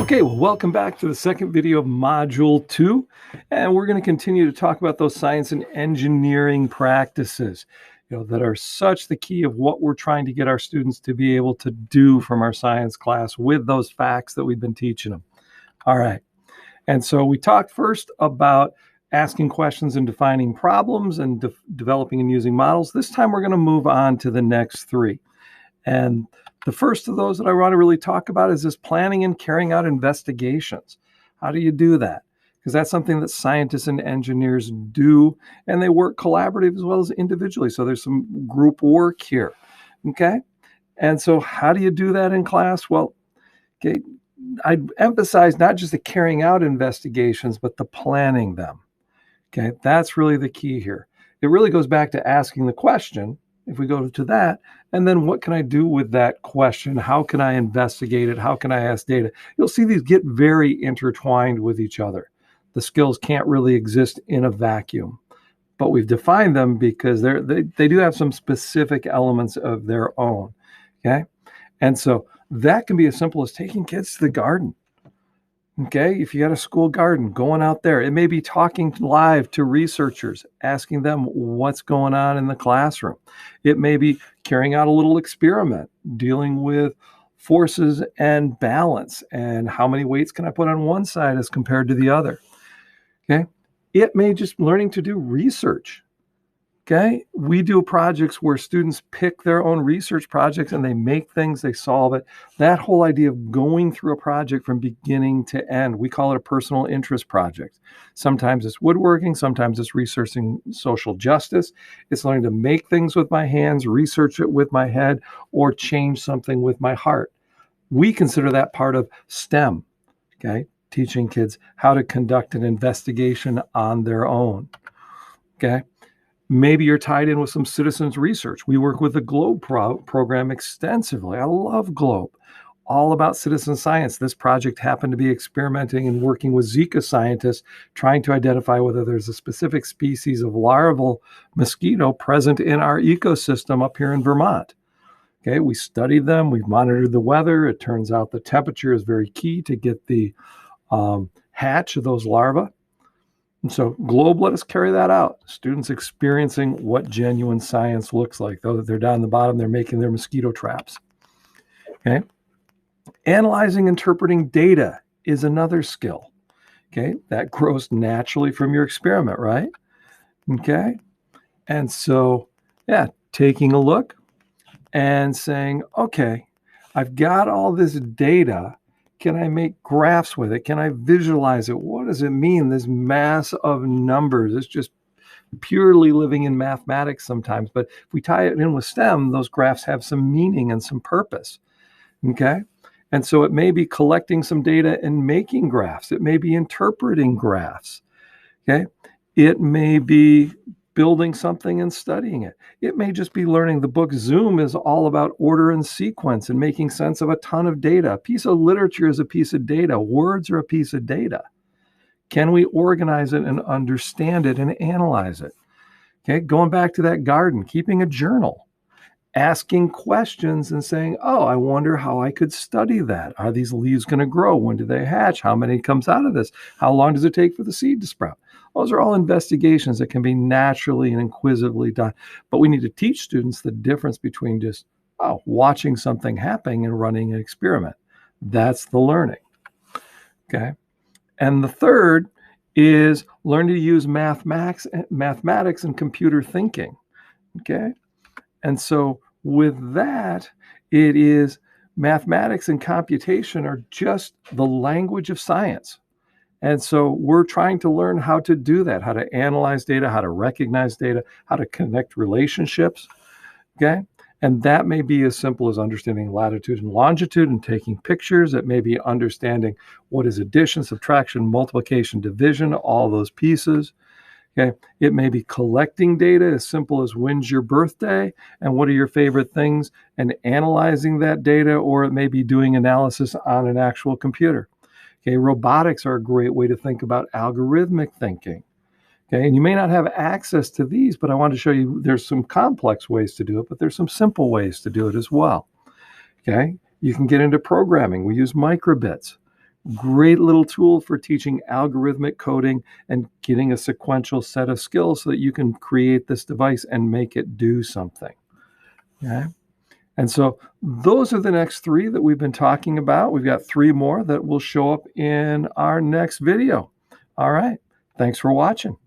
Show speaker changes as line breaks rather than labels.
Okay, well, welcome back to the second video of Module 2, and we're going to continue to talk about those science and engineering practices, that are such the key of what we're trying to get our students to be able to do from our science class with those facts that we've been teaching them. All right, and so we talked first about asking questions and defining problems and developing and using models. This time we're going to move on to the next three. And the first of those that I want to really talk about is this planning and carrying out investigations. How do you do that? Because that's something that scientists and engineers do, and they work collaborative as well as individually. So there's some group work here. Okay. And so how do you do that in class? Well, okay, I emphasize not just the carrying out investigations, but the planning them. Okay. That's really the key here. It really goes back to asking the question. If we go to that, and then what can I do with that question? How can I investigate it? How can I ask data? You'll see these get very intertwined with each other. The skills can't really exist in a vacuum, but we've defined them because they do have some specific elements of their own, okay? And so that can be as simple as taking kids to the garden. Okay, if you got a school garden, going out there, it may be talking live to researchers, asking them what's going on in the classroom. It may be carrying out a little experiment, dealing with forces and balance and how many weights can I put on one side as compared to the other. Okay, it may just learning to do research. Okay, we do projects where students pick their own research projects and they make things, they solve it. That whole idea of going through a project from beginning to end, we call it a personal interest project. Sometimes it's woodworking, sometimes it's researching social justice. It's learning to make things with my hands, research it with my head, or change something with my heart. We consider that part of STEM, okay? Teaching kids how to conduct an investigation on their own, okay? Maybe you're tied in with some citizens research. We work with the GLOBE program extensively. I love GLOBE, all about citizen science. This project happened to be experimenting and working with Zika scientists, trying to identify whether there's a specific species of larval mosquito present in our ecosystem up here in Vermont. Okay, we studied them. We've monitored the weather. It turns out the temperature is very key to get the hatch of those larvae. And so GLOBE let us carry that out. Students experiencing what genuine science looks like. Though they're down the bottom, they're making their mosquito traps. Okay. Analyzing, interpreting data is another skill. Okay. That grows naturally from your experiment, right? Okay. And so, yeah, taking a look and saying, okay, I've got all this data. Can I make graphs with it? Can I visualize it? What does it mean, this mass of numbers? It's just purely living in mathematics sometimes. But if we tie it in with STEM, those graphs have some meaning and some purpose. Okay? And so it may be collecting some data and making graphs. It may be interpreting graphs. Okay? It may be building something and studying it. It may just be learning. The book Zoom is all about order and sequence and making sense of a ton of data. A piece of literature is a piece of data. Words are a piece of data. Can we organize it and understand it and analyze it? Okay, going back to that garden, keeping a journal, asking questions and saying, oh, I wonder how I could study that. Are these leaves going to grow? When do they hatch? How many comes out of this? How long does it take for the seed to sprout? Those are all investigations that can be naturally and inquisitively done. But we need to teach students the difference between just watching something happening and running an experiment. That's the learning. Okay. And the third is learn to use mathematics and computer thinking. Okay. And so with that, it is mathematics and computation are just the language of science. And so we're trying to learn how to do that, how to analyze data, how to recognize data, how to connect relationships, okay? And that may be as simple as understanding latitude and longitude and taking pictures. It may be understanding what is addition, subtraction, multiplication, division, all those pieces, okay? It may be collecting data as simple as when's your birthday and what are your favorite things and analyzing that data, or it may be doing analysis on an actual computer. Okay, robotics are a great way to think about algorithmic thinking. Okay, and you may not have access to these, but I want to show you there's some complex ways to do it, but there's some simple ways to do it as well. Okay, you can get into programming. We use microbits. Great little tool for teaching algorithmic coding and getting a sequential set of skills so that you can create this device and make it do something. Okay. And so those are the next three that we've been talking about. We've got three more that will show up in our next video. All right. Thanks for watching.